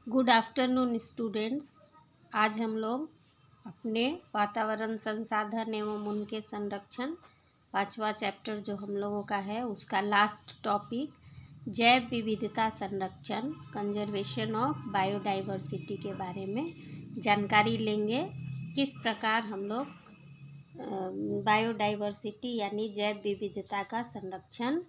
Good afternoon students. आज हम लोग अपने वातावरण संसाधन एवं उनके संरक्षण 5वां चैप्टर जो हम लोगों का है उसका लास्ट टॉपिक जैव विविधता संरक्षण कंजर्वेशन ऑफ बायोडाइवर्सिटी के बारे में जानकारी लेंगे। किस प्रकार हम लोग बायोडाइवर्सिटी यानी जैव विविधता का संरक्षण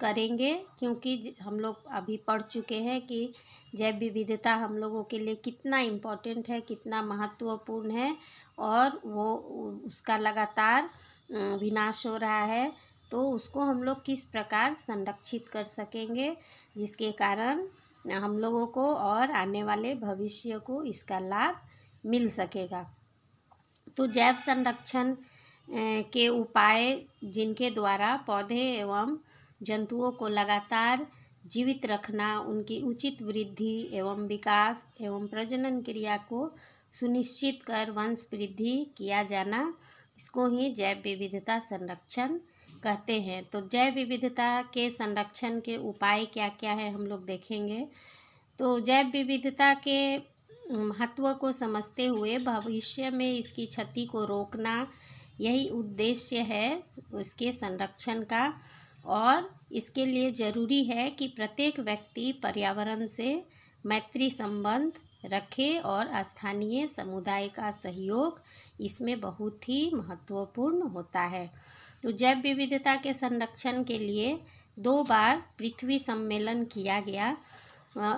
करेंगे, क्योंकि हम लोग अभी पढ़ चुके हैं कि जैव विविधता हम लोगों के लिए कितना इम्पोर्टेंट है, कितना महत्वपूर्ण है और वो उसका लगातार विनाश हो रहा है। तो उसको हम लोग किस प्रकार संरक्षित कर सकेंगे जिसके कारण हम लोगों को और आने वाले भविष्य को इसका लाभ मिल सकेगा। तो जैव संरक्षण के उपाय जिनके द्वारा पौधे एवं जंतुओं को लगातार जीवित रखना, उनकी उचित वृद्धि एवं विकास एवं प्रजनन क्रिया को सुनिश्चित कर वंश वृद्धि किया जाना, इसको ही जैव विविधता संरक्षण कहते हैं। तो जैव विविधता के संरक्षण के उपाय क्या क्या है हम लोग देखेंगे। तो जैव विविधता के महत्व को समझते हुए भविष्य में इसकी क्षति को रोकना, यही उद्देश्य है उसके संरक्षण का। और इसके लिए ज़रूरी है कि प्रत्येक व्यक्ति पर्यावरण से मैत्री संबंध रखे और स्थानीय समुदाय का सहयोग इसमें बहुत ही महत्वपूर्ण होता है। तो जैव विविधता के संरक्षण के लिए 2 बार पृथ्वी सम्मेलन किया गया,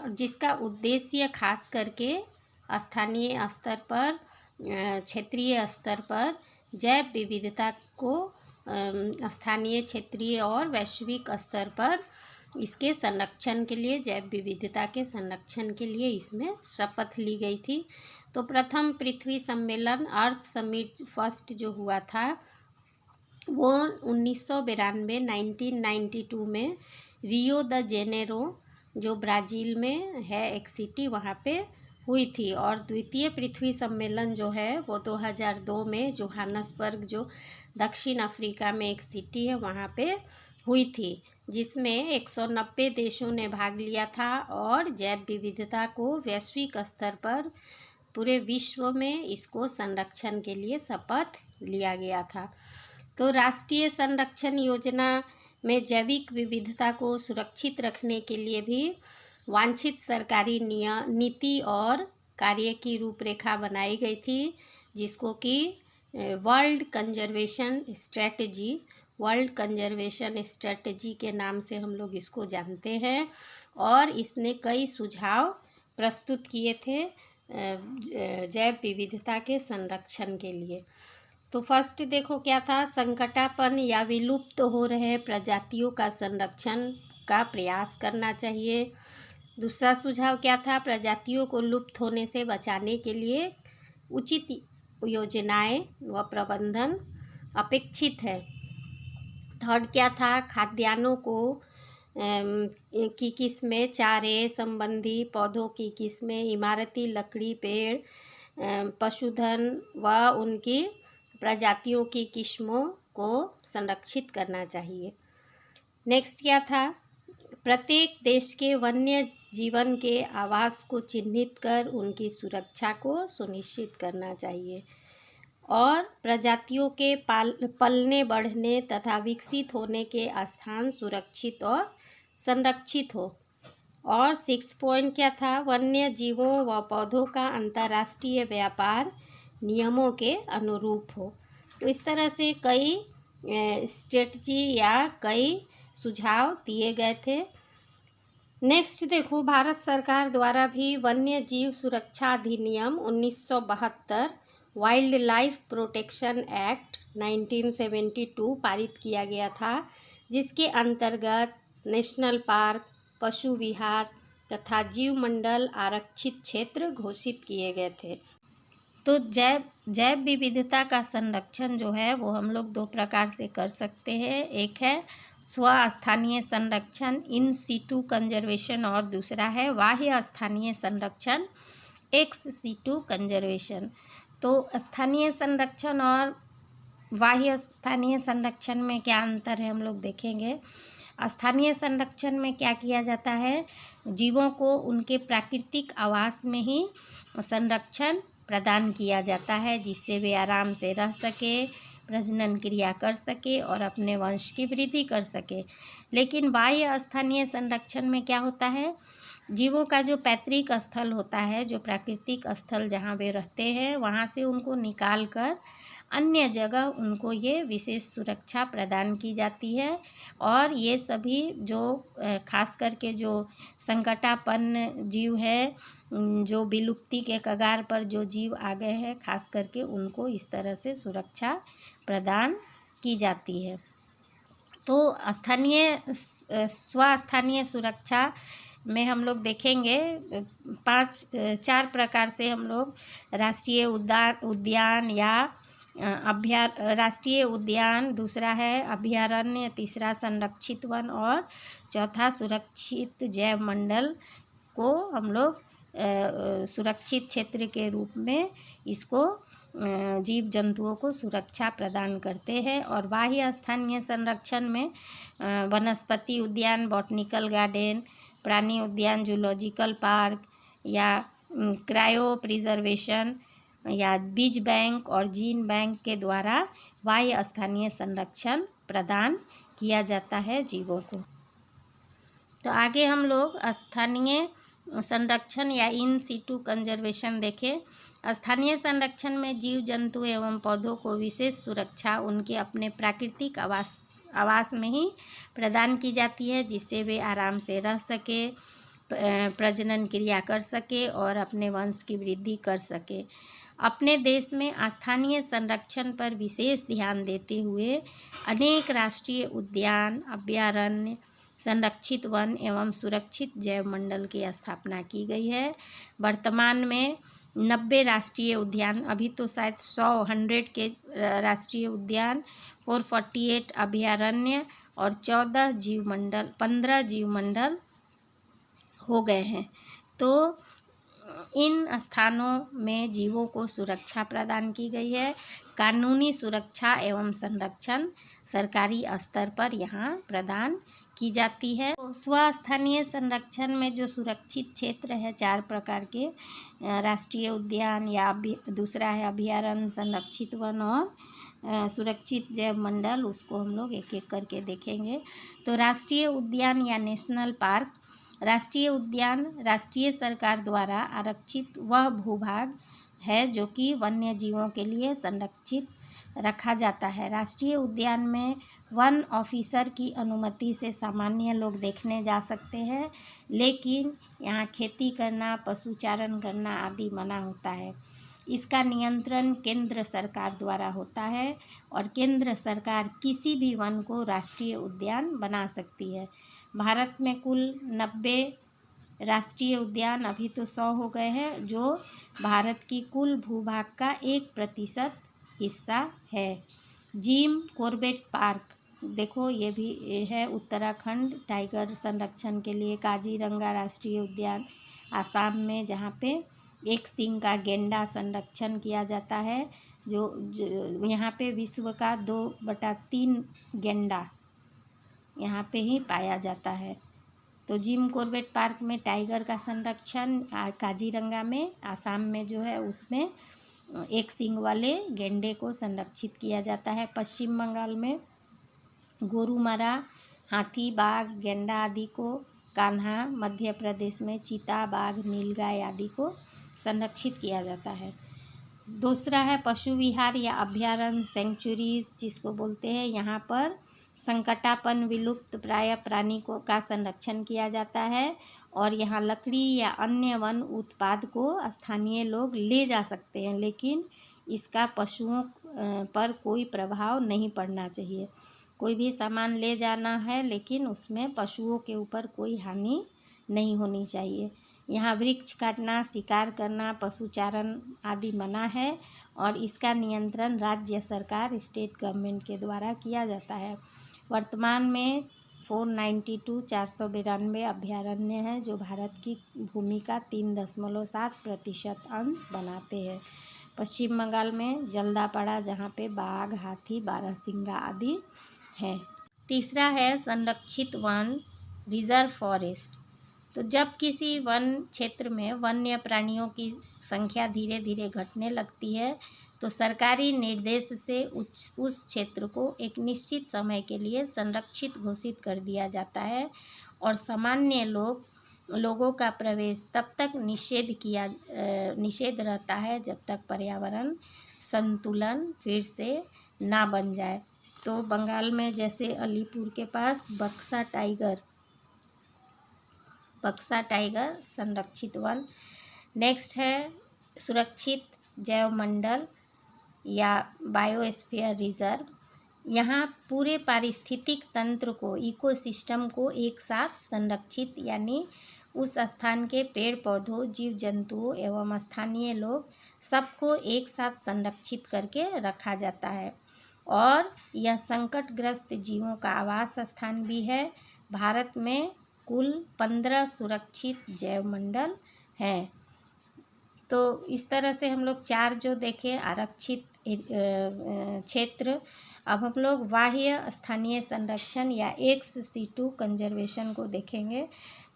जिसका उद्देश्य खास करके स्थानीय स्तर पर, क्षेत्रीय स्तर पर जैव विविधता को स्थानीय, क्षेत्रीय और वैश्विक स्तर पर इसके संरक्षण के लिए, जैव विविधता के संरक्षण के लिए इसमें शपथ ली गई थी। तो प्रथम पृथ्वी सम्मेलन अर्थ समिट फर्स्ट जो हुआ था वो 1992 में रियो द जेनेरो जो ब्राज़ील में है एक सिटी, वहाँ पे हुई थी। और द्वितीय पृथ्वी सम्मेलन जो है वो 2002 में जोहान्सबर्ग जो दक्षिण अफ्रीका में एक सिटी है वहाँ पे हुई थी, जिसमें 190 देशों ने भाग लिया था और जैव विविधता को वैश्विक स्तर पर पूरे विश्व में इसको संरक्षण के लिए शपथ लिया गया था। तो राष्ट्रीय संरक्षण योजना में जैविक विविधता को सुरक्षित रखने के लिए भी वांछित सरकारी नीति और कार्य की रूपरेखा बनाई गई थी, जिसको कि वर्ल्ड कंजर्वेशन स्ट्रेटजी के नाम से हम लोग इसको जानते हैं। और इसने कई सुझाव प्रस्तुत किए थे जैव विविधता के संरक्षण के लिए। तो फर्स्ट देखो क्या था, संकटापन्न या विलुप्त हो रहे प्रजातियों का संरक्षण का प्रयास करना चाहिए। दूसरा सुझाव क्या था, प्रजातियों को लुप्त होने से बचाने के लिए उचित योजनाएं व प्रबंधन अपेक्षित है। थर्ड क्या था, खाद्यान्नों को की किस्में, चारे संबंधी पौधों की किस्में, इमारती लकड़ी, पेड़, पशुधन व उनकी प्रजातियों की किस्मों को संरक्षित करना चाहिए। नेक्स्ट क्या था, प्रत्येक देश के वन्य जीवन के आवास को चिन्हित कर उनकी सुरक्षा को सुनिश्चित करना चाहिए और प्रजातियों के पलने, बढ़ने तथा विकसित होने के स्थान सुरक्षित और संरक्षित हो। और 6 पॉइंट क्या था, वन्य जीवों व पौधों का अंतर्राष्ट्रीय व्यापार नियमों के अनुरूप हो। तो इस तरह से कई स्ट्रेटजी या कई सुझाव दिए गए थे। नेक्स्ट देखो, भारत सरकार द्वारा भी वन्य जीव सुरक्षा अधिनियम 1972, वाइल्ड लाइफ प्रोटेक्शन एक्ट 1972 पारित किया गया था, जिसके अंतर्गत नेशनल पार्क, पशु विहार तथा जीवमंडल आरक्षित क्षेत्र घोषित किए गए थे। तो जैव विविधता का संरक्षण जो है वो हम लोग 2 प्रकार से कर सकते हैं। एक है स्वस्थानीय संरक्षण इन सीटू कंजर्वेशन और दूसरा है बाह्य स्थानीय संरक्षण एक्स सीटू कंजर्वेशन। तो स्थानीय संरक्षण और बाह्य स्थानीय संरक्षण में क्या अंतर है हम लोग देखेंगे। स्थानीय संरक्षण में क्या किया जाता है, जीवों को उनके प्राकृतिक आवास में ही संरक्षण प्रदान किया जाता है, जिससे वे आराम से रह सके, प्रजनन क्रिया कर सके और अपने वंश की वृद्धि कर सके। लेकिन बाह्य स्थानीय संरक्षण में क्या होता है, जीवों का जो पैतृक स्थल होता है, जो प्राकृतिक स्थल जहाँ वे रहते हैं, वहाँ से उनको निकाल कर अन्य जगह उनको ये विशेष सुरक्षा प्रदान की जाती है। और ये सभी जो खास करके जो संकटापन्न जीव हैं, जो विलुप्ति के कगार पर जो जीव आ गए हैं, खास करके उनको इस तरह से सुरक्षा प्रदान की जाती है। तो स्थानीय सुरक्षा में हम लोग देखेंगे 4 प्रकार से हम लोग राष्ट्रीय उद्यान या राष्ट्रीय उद्यान, दूसरा है अभयारण्य, तीसरा संरक्षित वन और चौथा सुरक्षित जैव मंडल को हम लोग सुरक्षित क्षेत्र के रूप में इसको जीव जंतुओं को सुरक्षा प्रदान करते हैं। और बाह्य स्थानीय संरक्षण में वनस्पति उद्यान, बॉटनिकल गार्डन, प्राणी उद्यान, जूलॉजिकल पार्क या क्रायो प्रिजर्वेशन या बीज बैंक और जीन बैंक के द्वारा बाह्य स्थानीय संरक्षण प्रदान किया जाता है जीवों को। तो आगे हम लोग स्थानीय संरक्षण या इन सीटू कंजर्वेशन देखें। स्थानीय संरक्षण में जीव जंतु एवं पौधों को विशेष सुरक्षा उनके अपने प्राकृतिक आवास में ही प्रदान की जाती है, जिससे वे आराम से रह सके, प्रजनन क्रिया कर सके और अपने वंश की वृद्धि कर सके। अपने देश में स्थानीय संरक्षण पर विशेष ध्यान देते हुए अनेक राष्ट्रीय उद्यान, अभयारण्य, संरक्षित वन एवं सुरक्षित जैव मंडल की स्थापना की गई है। वर्तमान में 90 राष्ट्रीय उद्यान, अभी तो शायद 100 के राष्ट्रीय उद्यान, 448 अभयारण्य और 15 जीव मंडल हो गए हैं। तो इन स्थानों में जीवों को सुरक्षा प्रदान की गई है। कानूनी सुरक्षा एवं संरक्षण सरकारी स्तर पर यहाँ प्रदान की जाती है। तो स्थानीय संरक्षण में जो सुरक्षित क्षेत्र है 4 प्रकार के, राष्ट्रीय उद्यान या दूसरा है अभयारण्य, संरक्षित वन और सुरक्षित जैव मंडल, उसको हम लोग एक एक करके देखेंगे। तो राष्ट्रीय उद्यान या नेशनल पार्क, राष्ट्रीय उद्यान राष्ट्रीय सरकार द्वारा आरक्षित वह भूभाग है जो कि वन्य जीवों के लिए संरक्षित रखा जाता है। राष्ट्रीय उद्यान में वन ऑफिसर की अनुमति से सामान्य लोग देखने जा सकते हैं, लेकिन यहाँ खेती करना, पशुचारण करना आदि मना होता है। इसका नियंत्रण केंद्र सरकार द्वारा होता है और केंद्र सरकार किसी भी वन को राष्ट्रीय उद्यान बना सकती है। भारत में कुल 90 राष्ट्रीय उद्यान, अभी तो 100 हो गए हैं, जो भारत की कुल भूभाग का 1% हिस्सा है। जिम कॉर्बेट पार्क, देखो ये भी है उत्तराखंड टाइगर संरक्षण के लिए। काजीरंगा राष्ट्रीय उद्यान आसाम में, जहाँ पे एक सींग का गेंडा संरक्षण किया जाता है, जो यहाँ पे विश्व का 2/3 गेंडा यहाँ पे ही पाया जाता है। तो जिम कॉर्बेट पार्क में टाइगर का संरक्षण, काजीरंगा में आसाम में जो है उसमें एक सींग वाले गेंडे को संरक्षित किया जाता है। पश्चिम बंगाल में गोरुमारा, हाथी, बाघ, गेंडा आदि को, कान्हा, मध्य प्रदेश में चीता, बाघ, नीलगाय आदि को संरक्षित किया जाता है। दूसरा है पशु विहार या अभयारण्य, सेंचुरीज जिसको बोलते हैं। यहाँ पर संकटापन्न विलुप्त प्राय प्राणी को का संरक्षण किया जाता है और यहाँ लकड़ी या अन्य वन उत्पाद को स्थानीय लोग ले जा सकते हैं, लेकिन इसका पशुओं पर कोई प्रभाव नहीं पड़ना चाहिए। कोई भी सामान ले जाना है, लेकिन उसमें पशुओं के ऊपर कोई हानि नहीं होनी चाहिए। यहाँ वृक्ष काटना, शिकार करना, पशुचारण आदि मना है और इसका नियंत्रण राज्य सरकार, स्टेट गवर्नमेंट के द्वारा किया जाता है। वर्तमान में 492 अभयारण्य हैं, जो भारत की भूमि का 3.7% अंश बनाते हैं। पश्चिम बंगाल में जल्दापाड़ा, जहाँ पे बाघ, हाथी, बारहसिंगा आदि हैं। तीसरा है संरक्षित वन, रिजर्व फॉरेस्ट। तो जब किसी वन क्षेत्र में वन्य प्राणियों की संख्या धीरे धीरे घटने लगती है तो सरकारी निर्देश से उस क्षेत्र को एक निश्चित समय के लिए संरक्षित घोषित कर दिया जाता है और सामान्य लोगों का प्रवेश तब तक निषेध रहता है जब तक पर्यावरण संतुलन फिर से ना बन जाए। तो बंगाल में जैसे अलीपुर के पास बक्सा टाइगर संरक्षित वन। नेक्स्ट है सुरक्षित जैवमंडल या बायोस्फीयर रिजर्व। यहाँ पूरे पारिस्थितिक तंत्र को, इकोसिस्टम को एक साथ संरक्षित, यानी उस स्थान के पेड़ पौधों, जीव जंतुओं एवं स्थानीय लोग सबको एक साथ संरक्षित करके रखा जाता है और यह संकटग्रस्त जीवों का आवास स्थान भी है। भारत में कुल 15 सुरक्षित जैवमंडल हैं। तो इस तरह से हम लोग 4 जो देखे आरक्षित क्षेत्र। अब हम लोग बाह्य स्थानीय संरक्षण या एक्स सिटू कंजर्वेशन को देखेंगे।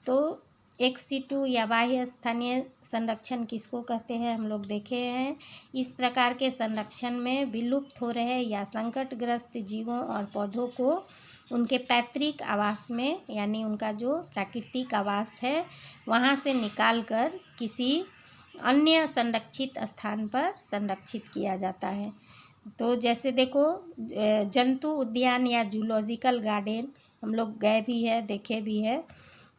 तो एक्स सिटू या बाह्य स्थानीय संरक्षण किसको कहते हैं हम लोग देखे हैं। इस प्रकार के संरक्षण में विलुप्त हो रहे या संकटग्रस्त जीवों और पौधों को उनके पैतृक आवास में, यानी उनका जो प्राकृतिक आवास है वहाँ से निकाल कर किसी अन्य संरक्षित स्थान पर संरक्षित किया जाता है। तो जैसे देखो जंतु उद्यान या जूलॉजिकल गार्डन हम लोग गए भी है, देखे भी है।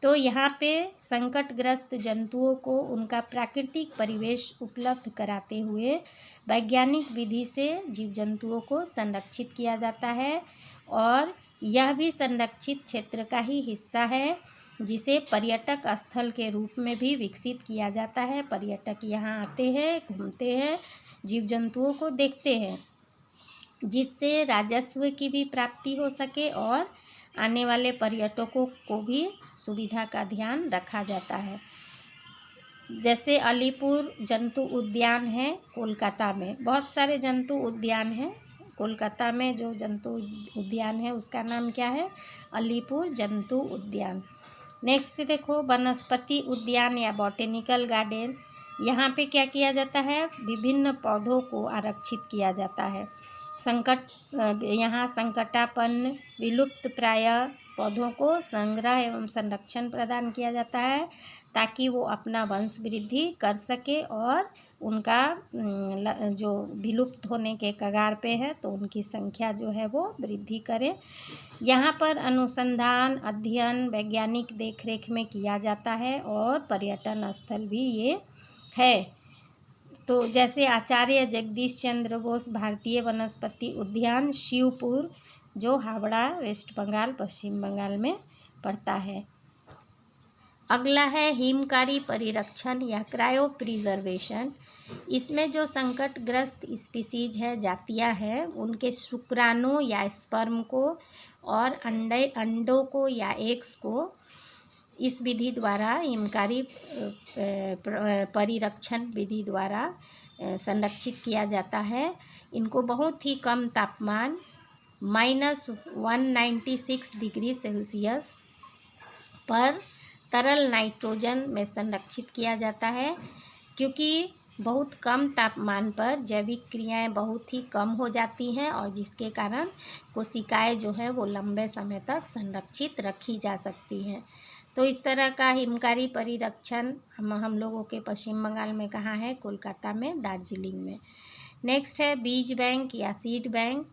तो यहाँ पे संकटग्रस्त जंतुओं को उनका प्राकृतिक परिवेश उपलब्ध कराते हुए वैज्ञानिक विधि से जीव जंतुओं को संरक्षित किया जाता है और यह भी संरक्षित क्षेत्र का ही हिस्सा है जिसे पर्यटक स्थल के रूप में भी विकसित किया जाता है। पर्यटक यहाँ आते हैं, घूमते हैं, जीव जंतुओं को देखते हैं, जिससे राजस्व की भी प्राप्ति हो सके और आने वाले पर्यटकों को भी सुविधा का ध्यान रखा जाता है। जैसे अलीपुर जंतु उद्यान है कोलकाता में, बहुत सारे जंतु उद्यान हैं कोलकाता में। जो जंतु उद्यान है उसका नाम क्या है, अलीपुर जंतु उद्यान। नेक्स्ट देखो वनस्पति उद्यान या बॉटेनिकल गार्डन। यहाँ पे क्या किया जाता है, विभिन्न पौधों को आरक्षित किया जाता है। यहाँ संकटापन्न विलुप्त प्राय पौधों को संग्रह एवं संरक्षण प्रदान किया जाता है ताकि वो अपना वंश वृद्धि कर सके और उनका जो विलुप्त होने के कगार पे है तो उनकी संख्या जो है वो वृद्धि करे। यहाँ पर अनुसंधान, अध्ययन, वैज्ञानिक देखरेख में किया जाता है और पर्यटन स्थल भी ये है। तो जैसे आचार्य जगदीश चंद्र बोस भारतीय वनस्पति उद्यान शिवपुर, जो हावड़ा वेस्ट बंगाल पश्चिम बंगाल में पड़ता है। अगला है हिमकारी परिरक्षण या क्रायो प्रिजर्वेशन। इसमें जो संकटग्रस्त स्पीसीज है, जातियां हैं, उनके शुक्राणु या स्पर्म को और अंडों को या एग्स को इस विधि द्वारा, हिमकारी परिरक्षण विधि द्वारा संरक्षित किया जाता है। इनको बहुत ही कम तापमान -196 डिग्री सेल्सियस पर तरल नाइट्रोजन में संरक्षित किया जाता है, क्योंकि बहुत कम तापमान पर जैविक क्रियाएं बहुत ही कम हो जाती हैं और जिसके कारण कोशिकाएं जो है वो लंबे समय तक संरक्षित रखी जा सकती हैं। तो इस तरह का हिमकारी परिरक्षण हम लोगों के पश्चिम बंगाल में कहाँ है, कोलकाता में, दार्जिलिंग में। नेक्स्ट है बीज बैंक या सीड बैंक।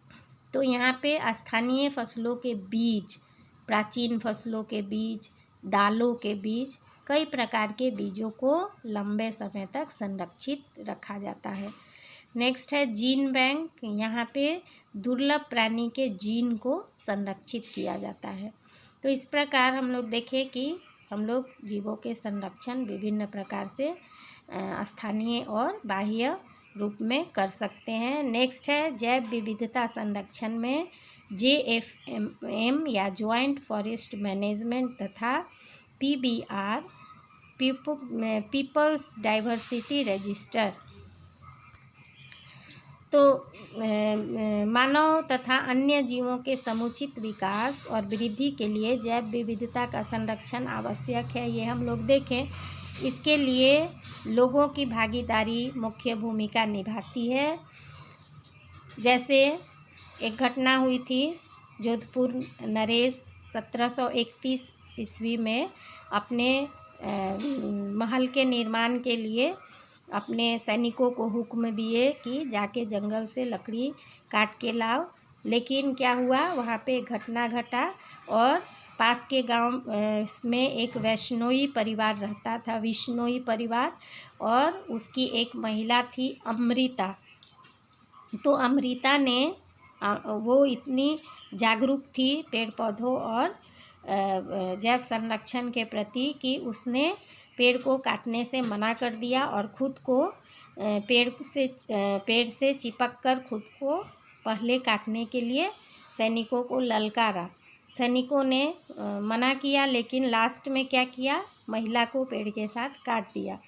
तो यहाँ पे स्थानीय फसलों के बीज, प्राचीन फसलों के बीज, दालों के बीज, कई प्रकार के बीजों को लंबे समय तक संरक्षित रखा जाता है। नेक्स्ट है जीन बैंक। यहाँ पे दुर्लभ प्राणी के जीन को संरक्षित किया जाता है। तो इस प्रकार हम लोग देखें कि हम लोग जीवों के संरक्षण विभिन्न प्रकार से स्थानीय और बाह्य रूप में कर सकते हैं। नेक्स्ट है जैव विविधता संरक्षण में JFM या जॉइंट फॉरेस्ट मैनेजमेंट तथा PBR पीपल्स डाइवर्सिटी रजिस्टर। तो मानव तथा अन्य जीवों के समुचित विकास और वृद्धि के लिए जैव विविधता का संरक्षण आवश्यक है, ये हम लोग देखें। इसके लिए लोगों की भागीदारी मुख्य भूमिका निभाती है। जैसे एक घटना हुई थी, जोधपुर नरेश 1731 ईस्वी में अपने महल के निर्माण के लिए अपने सैनिकों को हुक्म दिए कि जाके जंगल से लकड़ी काट के लाओ। लेकिन क्या हुआ, वहाँ पे घटना घटा और पास के गांव में एक वैष्णोई परिवार रहता था, विश्नोई परिवार, और उसकी एक महिला थी अमृता। तो अमृता ने वो इतनी जागरूक थी पेड़ पौधों और जैव संरक्षण के प्रति कि उसने पेड़ को काटने से मना कर दिया और खुद को पेड़ से चिपक कर खुद को पहले काटने के लिए सैनिकों को ललकारा। सैनिकों ने मना किया, लेकिन लास्ट में क्या किया, महिला को पेड़ के साथ काट दिया।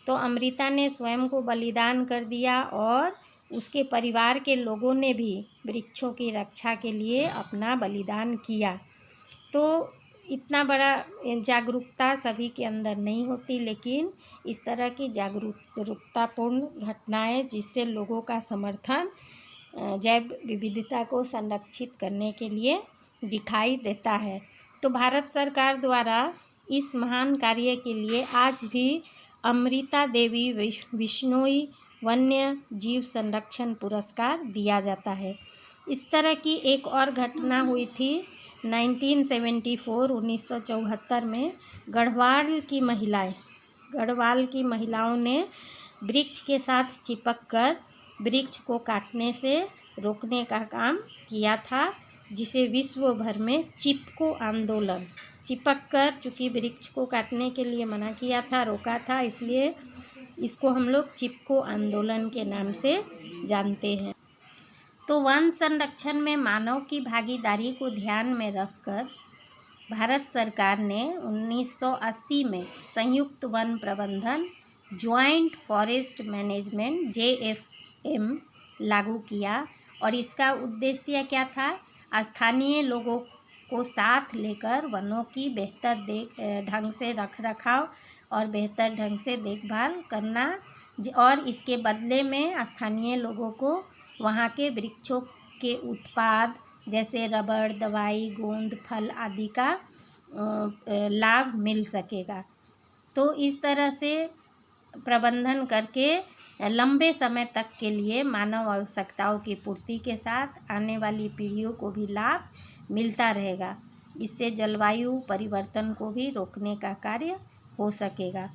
तो अमृता ने स्वयं को बलिदान कर दिया और उसके परिवार के लोगों ने भी वृक्षों की रक्षा के लिए अपना बलिदान किया। तो इतना बड़ा जागरूकता सभी के अंदर नहीं होती, लेकिन इस तरह की जागरूकतापूर्ण घटनाएं जिससे लोगों का समर्थन जैव विविधता को संरक्षित करने के लिए दिखाई देता है। तो भारत सरकार द्वारा इस महान कार्य के लिए आज भी अमृता देवी विश्नोई वन्य जीव संरक्षण पुरस्कार दिया जाता है। इस तरह की एक और घटना हुई थी 1974 में। गढ़वाल की महिलाओं ने वृक्ष के साथ चिपक कर वृक्ष को काटने से रोकने का काम किया था, जिसे विश्व भर में चिपको आंदोलन, चिपक कर चूँकि वृक्ष को काटने के लिए मना किया था, रोका था, इसलिए इसको हम लोग चिपको आंदोलन के नाम से जानते हैं। तो वन संरक्षण में मानव की भागीदारी को ध्यान में रखकर भारत सरकार ने 1980 में संयुक्त वन प्रबंधन ज्वाइंट फॉरेस्ट मैनेजमेंट JFM लागू किया। और इसका उद्देश्य क्या था, स्थानीय लोगों को साथ लेकर वनों की बेहतर ढंग से रखरखाव और बेहतर ढंग से देखभाल करना, और इसके बदले में स्थानीय लोगों को वहाँ के वृक्षों के उत्पाद जैसे रबड़, दवाई, गोंद, फल आदि का लाभ मिल सकेगा। तो इस तरह से प्रबंधन करके लंबे समय तक के लिए मानव आवश्यकताओं की पूर्ति के साथ आने वाली पीढ़ियों को भी लाभ मिलता रहेगा। इससे जलवायु परिवर्तन को भी रोकने का कार्य हो सकेगा।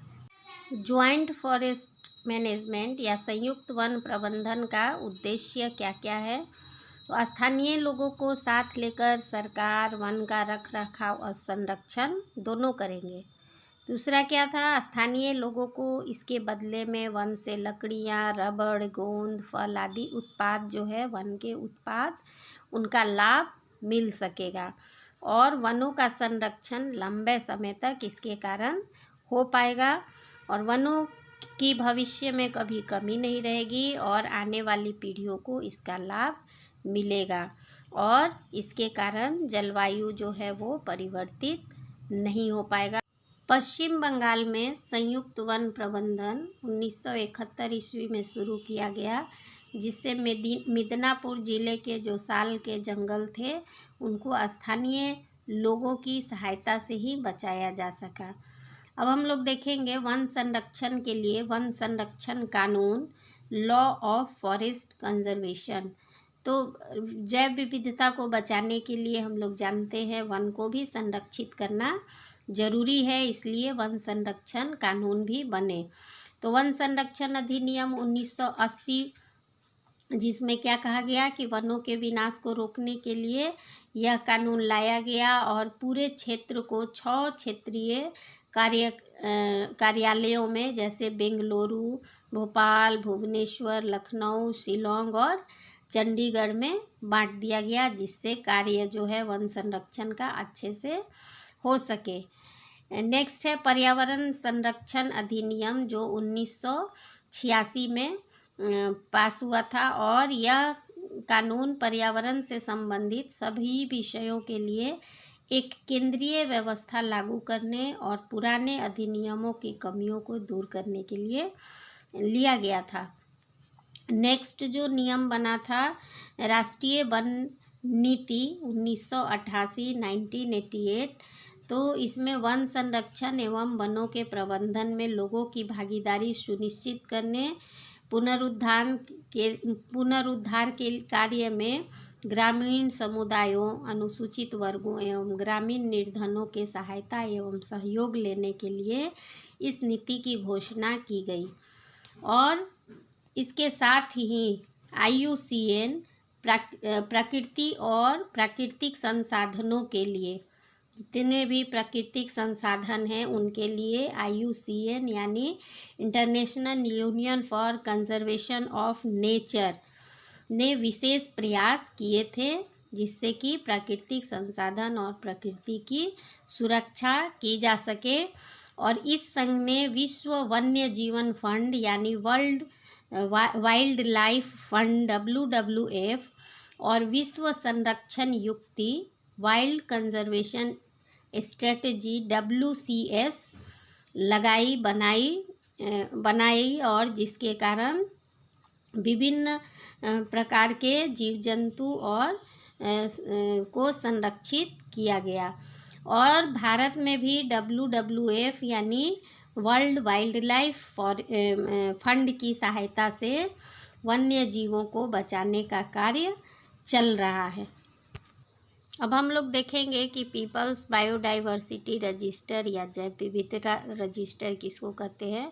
ज्वाइंट फॉरेस्ट मैनेजमेंट या संयुक्त वन प्रबंधन का उद्देश्य क्या क्या है, तो स्थानीय लोगों को साथ लेकर सरकार वन का रखरखाव और संरक्षण दोनों करेंगे। दूसरा क्या था, स्थानीय लोगों को इसके बदले में वन से लकड़ियाँ, रबड़, गोंद, फल आदि उत्पाद जो है वन के उत्पाद, उनका लाभ मिल सकेगा और वनों का संरक्षण लंबे समय तक इसके कारण हो पाएगा और वनों की भविष्य में कभी कमी नहीं रहेगी और आने वाली पीढ़ियों को इसका लाभ मिलेगा और इसके कारण जलवायु जो है वो परिवर्तित नहीं हो पाएगा। पश्चिम बंगाल में संयुक्त वन प्रबंधन 1971 ईस्वी में शुरू किया गया, जिससे मिदनापुर जिले के जो साल के जंगल थे उनको स्थानीय लोगों की सहायता से ही बचाया जा सका। अब हम लोग देखेंगे वन संरक्षण के लिए वन संरक्षण कानून, लॉ ऑफ फॉरेस्ट कंजर्वेशन। तो जैव विविधता को बचाने के लिए हम लोग जानते हैं वन को भी संरक्षित करना जरूरी है, इसलिए वन संरक्षण कानून भी बने। तो वन संरक्षण अधिनियम 1980, जिसमें क्या कहा गया कि वनों के विनाश को रोकने के लिए यह कानून लाया गया और पूरे क्षेत्र को 6 क्षेत्रीय कार्यालयों में जैसे बेंगलुरु, भोपाल, भुवनेश्वर, लखनऊ, शिलोंग और चंडीगढ़ में बांट दिया गया, जिससे कार्य जो है वन संरक्षण का अच्छे से हो सके। नेक्स्ट है पर्यावरण संरक्षण अधिनियम, जो 1986 में पास हुआ था और यह कानून पर्यावरण से संबंधित सभी विषयों के लिए एक केंद्रीय व्यवस्था लागू करने और पुराने अधिनियमों की कमियों को दूर करने के लिए लिया गया था। नेक्स्ट जो नियम बना था, राष्ट्रीय वन नीति 1988 1988। तो इसमें वन संरक्षण एवं वनों के प्रबंधन में लोगों की भागीदारी सुनिश्चित करने, पुनरुद्धार के कार्य में ग्रामीण समुदायों, अनुसूचित वर्गों एवं ग्रामीण निर्धनों के सहायता एवं सहयोग लेने के लिए इस नीति की घोषणा की गई। और इसके साथ ही IUCN प्रकृति और प्राकृतिक संसाधनों के लिए, जितने भी प्राकृतिक संसाधन हैं उनके लिए IUCN यानी international union for conservation of nature ने विशेष प्रयास किए थे, जिससे कि प्राकृतिक संसाधन और प्रकृति की सुरक्षा की जा सके। और इस संघ ने विश्व वन्य जीवन फंड यानी world wild life fund WWF और विश्व संरक्षण युक्ति वाइल्ड कंजर्वेशन स्ट्रेटजी WCS बनाई और जिसके कारण विभिन्न प्रकार के जीव जंतु और को संरक्षित किया गया। और भारत में भी WWF यानी वर्ल्ड वाइल्ड लाइफ फंड की सहायता से वन्य जीवों को बचाने का कार्य चल रहा है। अब हम लोग देखेंगे कि पीपल्स बायोडाइवर्सिटी रजिस्टर या जैव विविधता रजिस्टर किसको कहते हैं।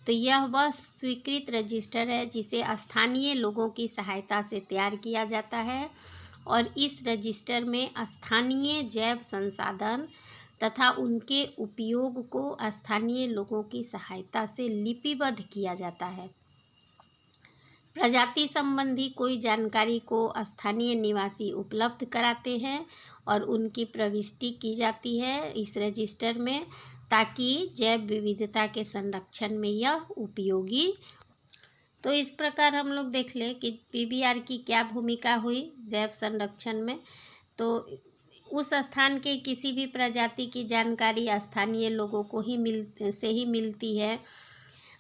तो यह वह स्वीकृत रजिस्टर है जिसे स्थानीय लोगों की सहायता से तैयार किया जाता है और इस रजिस्टर में स्थानीय जैव संसाधन तथा उनके उपयोग को स्थानीय लोगों की सहायता से लिपिबद्ध किया जाता है। प्रजाति संबंधी कोई जानकारी को स्थानीय निवासी उपलब्ध कराते हैं और उनकी प्रविष्टि की जाती है इस रजिस्टर में, ताकि जैव विविधता के संरक्षण में यह उपयोगी। तो इस प्रकार हम लोग देख लें कि PBR की क्या भूमिका हुई जैव संरक्षण में। तो उस स्थान के किसी भी प्रजाति की जानकारी स्थानीय लोगों को ही मिलती है।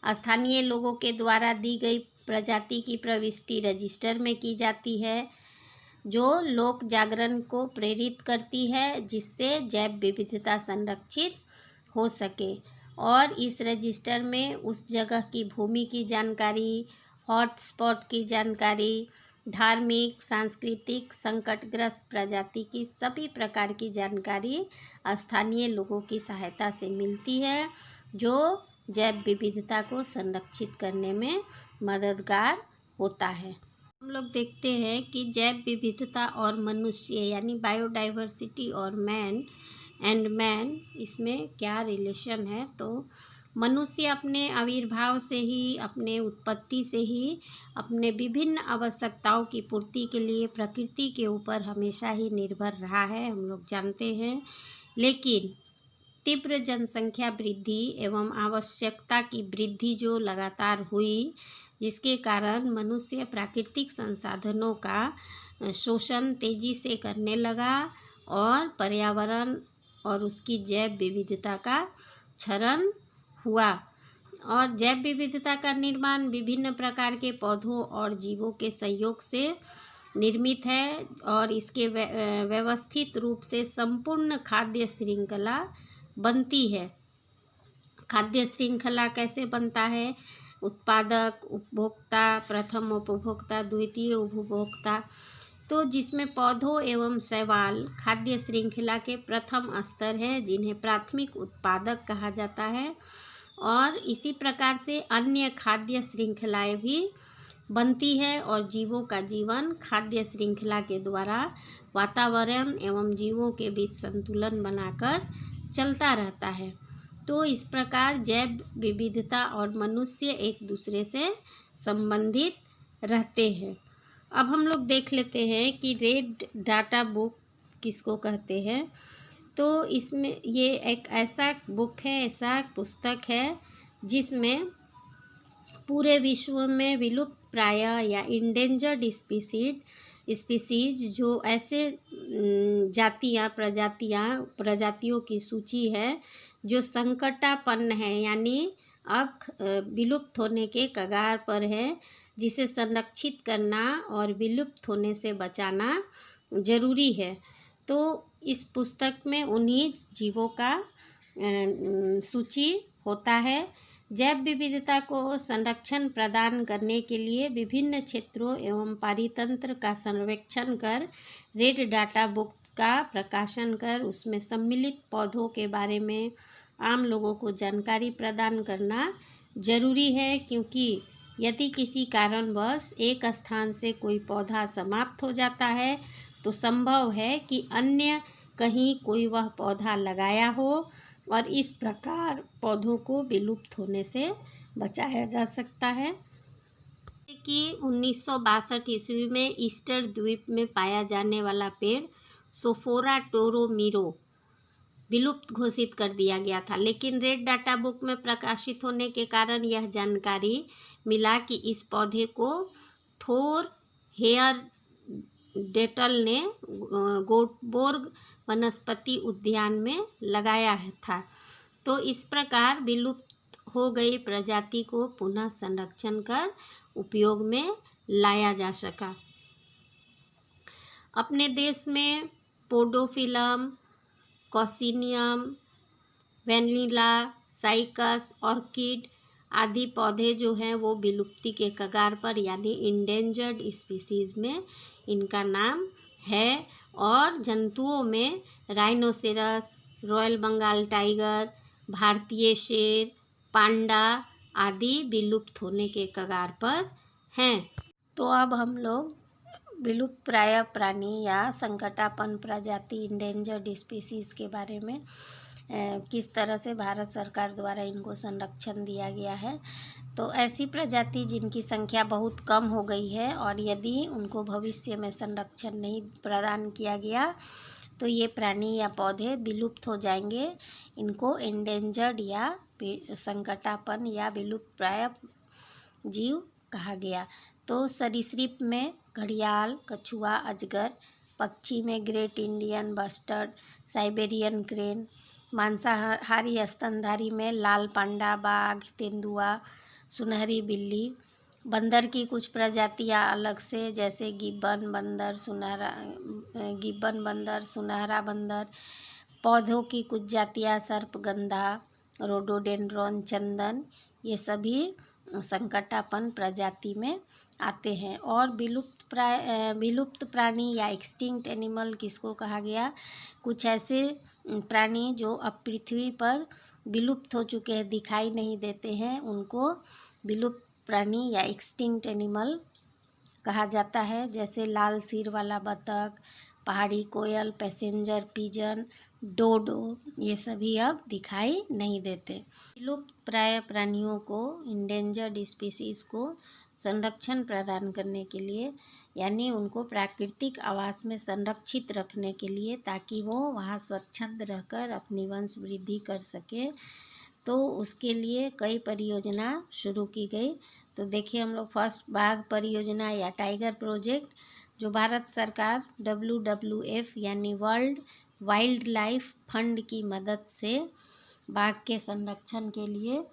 स्थानीय लोगों के द्वारा दी गई प्रजाति की प्रविष्टि रजिस्टर में की जाती है, जो लोक जागरण को प्रेरित करती है, जिससे जैव विविधता संरक्षित हो सके। और इस रजिस्टर में उस जगह की भूमि की जानकारी, हॉटस्पॉट की जानकारी, धार्मिक, सांस्कृतिक, संकटग्रस्त प्रजाति की सभी प्रकार की जानकारी स्थानीय लोगों की सहायता से मिलती है, जो जैव विविधता को संरक्षित करने में मददगार होता है। हम लोग देखते हैं कि जैव विविधता और मनुष्य यानी बायोडाइवर्सिटी और मैन इसमें क्या रिलेशन है। तो मनुष्य अपने आविर्भाव से ही, अपने उत्पत्ति से ही अपने विभिन्न आवश्यकताओं की पूर्ति के लिए प्रकृति के ऊपर हमेशा ही निर्भर रहा है, हम लोग जानते हैं। लेकिन तीव्र जनसंख्या वृद्धि एवं आवश्यकता की वृद्धि जो लगातार हुई, जिसके कारण मनुष्य प्राकृतिक संसाधनों का शोषण तेजी से करने लगा और पर्यावरण और उसकी जैव विविधता का क्षरण हुआ। और जैव विविधता का निर्माण विभिन्न प्रकार के पौधों और जीवों के सहयोग से निर्मित है और इसके व्यवस्थित रूप से संपूर्ण खाद्य श्रृंखला बनती है। खाद्य श्रृंखला कैसे बनता है? उत्पादक, उपभोक्ता, प्रथम उपभोक्ता, द्वितीय उपभोक्ता। तो जिसमें पौधों एवं शैवाल खाद्य श्रृंखला के प्रथम स्तर है, जिन्हें प्राथमिक उत्पादक कहा जाता है। और इसी प्रकार से अन्य खाद्य श्रृंखलाएं भी बनती है और जीवों का जीवन खाद्य श्रृंखला के द्वारा वातावरण एवं जीवों के बीच संतुलन बनाकर चलता रहता है। तो इस प्रकार जैव विविधता और मनुष्य एक दूसरे से संबंधित रहते हैं। अब हम लोग देख लेते हैं कि रेड डाटा बुक किसको कहते हैं। तो इसमें ये एक ऐसा बुक है, ऐसा पुस्तक है जिसमें पूरे विश्व में विलुप्त प्राय या इंडेंजर्ड स्पीसीज जो ऐसे प्रजातियों की सूची है जो संकटापन्न है, यानी अब विलुप्त होने के कगार पर है, जिसे संरक्षित करना और विलुप्त होने से बचाना जरूरी है। तो इस पुस्तक में उन्हीं जीवों का सूची होता है। जैव विविधता को संरक्षण प्रदान करने के लिए विभिन्न क्षेत्रों एवं पारितंत्र का सर्वेक्षण कर रेड डाटा बुक का प्रकाशन कर उसमें सम्मिलित पौधों के बारे में आम लोगों को जानकारी प्रदान करना जरूरी है, क्योंकि यदि किसी कारणवश एक स्थान से कोई पौधा समाप्त हो जाता है तो संभव है कि अन्य कहीं कोई वह पौधा लगाया हो और इस प्रकार पौधों को विलुप्त होने से बचाया जा सकता है। कि 1962 ईस्वी में ईस्टर द्वीप में पाया जाने वाला पेड़ सोफोरा टोरोमीरो विलुप्त घोषित कर दिया गया था, लेकिन रेड डाटा बुक में प्रकाशित होने के कारण यह जानकारी मिला कि इस पौधे को थोर हेयर डेटल ने गोटबोर्ग वनस्पति उद्यान में लगाया था। तो इस प्रकार विलुप्त हो गई प्रजाति को पुनः संरक्षण कर उपयोग में लाया जा सका। अपने देश में पोडोफिलम, कॉसिनियम, वैनिला, साइकस, ऑर्किड आदि पौधे जो हैं वो विलुप्ति के कगार पर यानी इंडेंजर्ड स्पीसीज में इनका नाम है। और जंतुओं में राइनोसेरस, रॉयल बंगाल टाइगर, भारतीय शेर, पांडा आदि विलुप्त होने के कगार पर हैं। तो अब हम लोग विलुप्त प्राय प्राणी या संकटापन्न प्रजाति इंडेंजर्ड स्पीसीज के बारे में किस तरह से भारत सरकार द्वारा इनको संरक्षण दिया गया है। तो ऐसी प्रजाति जिनकी संख्या बहुत कम हो गई है और यदि उनको भविष्य में संरक्षण नहीं प्रदान किया गया तो ये प्राणी या पौधे विलुप्त हो जाएंगे। इनको एंडेंजर्ड या संकटापन्न या विलुप्त प्राय जीव कहा गया। तो सरीसृप में घड़ियाल, कछुआ, अजगर, पक्षी में great Indian bustard, Siberian crane, मांसाहारी स्तनधारी में लाल पांडा, बाघ, तेंदुआ, सुनहरी बिल्ली, बंदर की कुछ प्रजातियां अलग से जैसे गिब्बन बंदर, सुनहरा बंदर, पौधों की कुछ जातियां सर्पगंधा, रोडोडेंड्रॉन, चंदन, ये सभी संकटापन्न प्रजाति में आते हैं। और विलुप्त प्राणी या एक्सटिंक्ट एनिमल किसको कहा गया? कुछ ऐसे प्राणी जो अब पृथ्वी पर विलुप्त हो चुके हैं, दिखाई नहीं देते हैं, उनको विलुप्त प्राणी या एक्सटिंक्ट एनिमल कहा जाता है। जैसे लाल सिर वाला बतख, पहाड़ी कोयल, पैसेंजर पिजन, डोडो, ये सभी अब दिखाई नहीं देते। विलुप्त प्राय प्राणियों को, इंडेंजर्ड स्पीसीज को संरक्षण प्रदान करने के लिए यानी उनको प्राकृतिक आवास में संरक्षित रखने के लिए, ताकि वो वहाँ स्वच्छंद रहकर अपनी वंश वृद्धि कर सके, तो उसके लिए कई परियोजना शुरू की गई। तो देखिए हम लोग फर्स्ट बाघ परियोजना या टाइगर प्रोजेक्ट जो भारत सरकार WWF यानी वर्ल्ड वाइल्ड लाइफ फंड की मदद से बाघ के संरक्षण के लिए,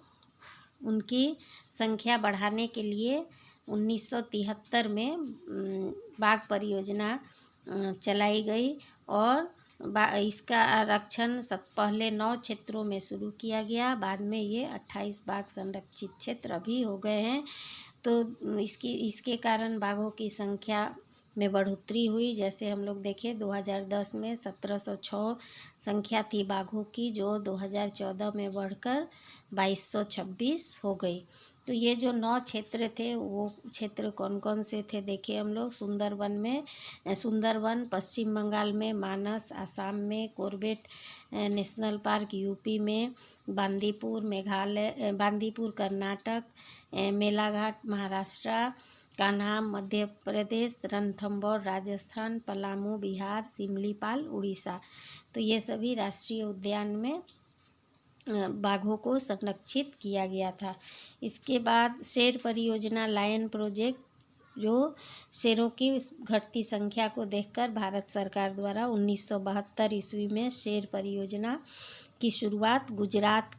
उनकी संख्या बढ़ाने के लिए 1973 में बाघ परियोजना चलाई गई। और इसका आरक्षण पहले 9 क्षेत्रों में शुरू किया गया, बाद में ये 28 बाघ संरक्षित क्षेत्र अभी हो गए हैं। तो इसके कारण बाघों की संख्या में बढ़ोतरी हुई। जैसे हम लोग देखें 2010 में 1706 संख्या थी बाघों की, जो 2014 में बढ़कर 2226 हो गई। तो ये जो 9 क्षेत्र थे वो क्षेत्र कौन कौन से थे देखिए हम लोग। सुंदरवन पश्चिम बंगाल में, मानस आसाम में, कॉर्बेट नेशनल पार्क यूपी में, बांदीपुर कर्नाटक, मेलाघाट महाराष्ट्र, कान्हा मध्य प्रदेश, रणथंभौर राजस्थान, पलामू बिहार, सिमलीपाल उड़ीसा। तो ये सभी राष्ट्रीय उद्यान में बाघों को संरक्षित किया गया था। इसके बाद शेर परियोजना, लायन प्रोजेक्ट, जो शेरों की घटती संख्या को देखकर भारत सरकार द्वारा 1972 ईस्वी में शेर परियोजना की शुरुआत गुजरात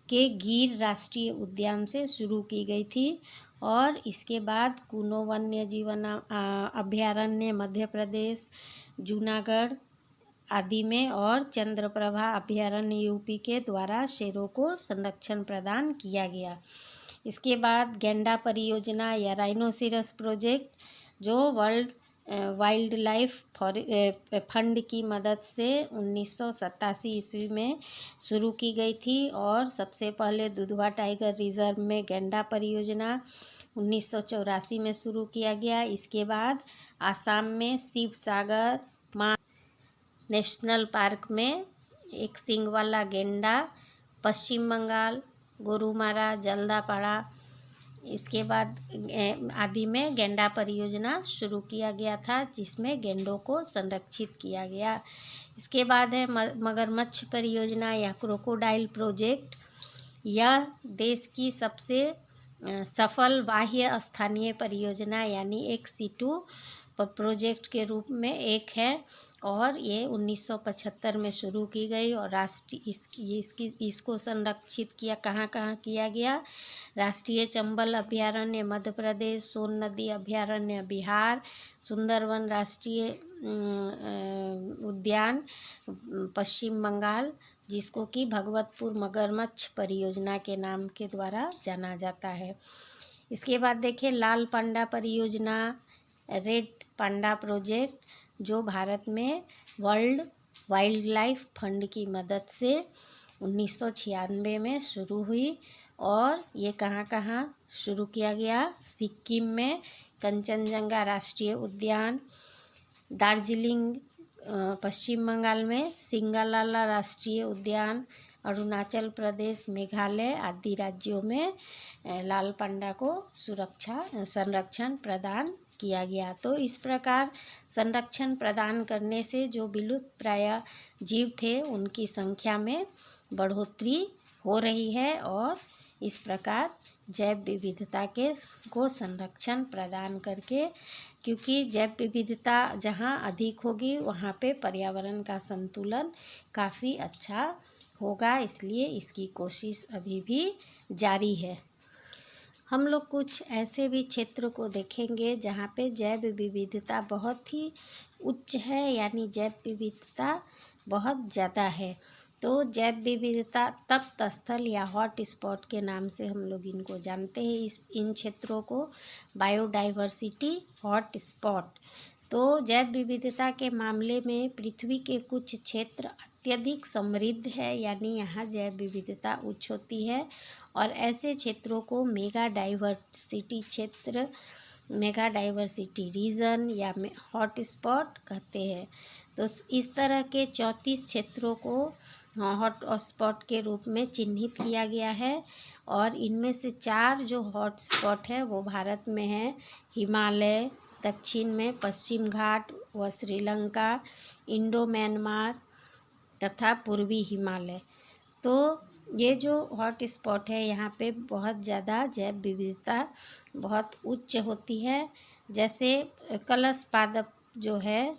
के गिर राष्ट्रीय उद्यान से शुरू की गई थी और इसके बाद कूनो वन्य जीवन अभयारण्य मध्य प्रदेश, जूनागढ़ आदि में और चंद्रप्रभा अभयारण्य यूपी के द्वारा शेरों को संरक्षण प्रदान किया गया। इसके बाद गैंडा परियोजना या राइनोसिरस प्रोजेक्ट, जो वर्ल्ड वाइल्ड लाइफ फंड की मदद से 1987 ईस्वी में शुरू की गई थी और सबसे पहले दुधवा टाइगर रिजर्व में गैंडा परियोजना 1984 में शुरू किया गया। इसके बाद आसाम में शिवसागर नेशनल पार्क में एक सींग वाला गेंडा, पश्चिम बंगाल गोरुमारा, जल्दापाड़ा, इसके बाद आदि में गेंडा परियोजना शुरू किया गया था जिसमें गेंडों को संरक्षित किया गया। इसके बाद है मगरमच्छ परियोजना या क्रोकोडाइल प्रोजेक्ट। यह देश की सबसे सफल बाह्य स्थानीय परियोजना यानी एक C2 प्रोजेक्ट के रूप में एक है और ये 1975 में शुरू की गई और इसको संरक्षित कहाँ किया गया। राष्ट्रीय चंबल अभयारण्य मध्य प्रदेश, सोन नदी अभयारण्य बिहार, सुंदरवन राष्ट्रीय उद्यान पश्चिम बंगाल, जिसको कि भगवतपुर मगरमच्छ परियोजना के नाम के द्वारा जाना जाता है। इसके बाद देखिए लाल पांडा परियोजना, रेड पांडा प्रोजेक्ट, जो भारत में वर्ल्ड वाइल्ड लाइफ फंड की मदद से 1996 में शुरू हुई और ये कहाँ शुरू किया गया। सिक्किम में कंचनजंगा राष्ट्रीय उद्यान, दार्जिलिंग पश्चिम बंगाल में सिंगालाला राष्ट्रीय उद्यान, अरुणाचल प्रदेश, मेघालय आदि राज्यों में लाल पांडा को संरक्षण प्रदान किया गया। तो इस प्रकार संरक्षण प्रदान करने से जो विलुप्त प्राय जीव थे उनकी संख्या में बढ़ोतरी हो रही है और इस प्रकार जैव विविधता को संरक्षण प्रदान करके, क्योंकि जैव विविधता जहाँ अधिक होगी वहाँ पे पर्यावरण का संतुलन काफ़ी अच्छा होगा, इसलिए इसकी कोशिश अभी भी जारी है। हम लोग कुछ ऐसे भी क्षेत्र को देखेंगे जहाँ पे जैव विविधता बहुत ही उच्च है, यानी जैव विविधता बहुत ज़्यादा है। तो जैव विविधता तप्त स्थल या हॉट स्पॉट के नाम से हम लोग इनको जानते हैं। इन क्षेत्रों को बायोडाइवर्सिटी हॉट स्पॉट। तो जैव विविधता के मामले में पृथ्वी के कुछ क्षेत्र अत्यधिक समृद्ध है, यानी यहाँ जैव विविधता उच्च होती है और ऐसे क्षेत्रों को मेगा डाइवर्सिटी क्षेत्र, मेगा डाइवर्सिटी रीजन या हॉट स्पॉट कहते हैं। तो इस तरह के 34 क्षेत्रों को हॉट स्पॉट के रूप में चिन्हित किया गया है और इनमें से 4 जो हॉट स्पॉट है वो भारत में है। हिमालय, दक्षिण में पश्चिम घाट व श्रीलंका, इंडो म्यांमार तथा पूर्वी हिमालय। तो ये जो हॉट स्पॉट है यहाँ पे बहुत ज़्यादा जैव विविधता बहुत उच्च होती है। जैसे कलश पादप जो है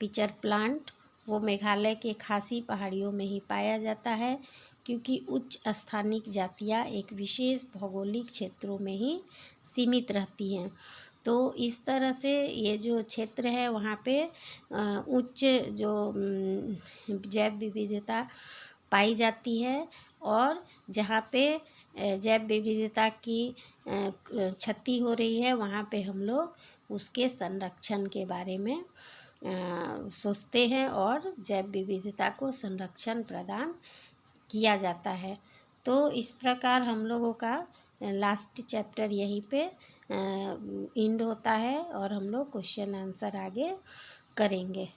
पिचर प्लांट, वो मेघालय के खासी पहाड़ियों में ही पाया जाता है, क्योंकि उच्च स्थानिक जातियाँ एक विशेष भौगोलिक क्षेत्रों में ही सीमित रहती हैं। तो इस तरह से ये जो क्षेत्र है वहाँ पे उच्च जो जैव विविधता पाई जाती है और जहाँ पे जैव विविधता की क्षति हो रही है वहाँ पे हम लोग उसके संरक्षण के बारे में सोचते हैं और जैव विविधता को संरक्षण प्रदान किया जाता है। तो इस प्रकार हम लोगों का लास्ट चैप्टर यहीं पे एंड होता है और हम लोग क्वेश्चन आंसर आगे करेंगे।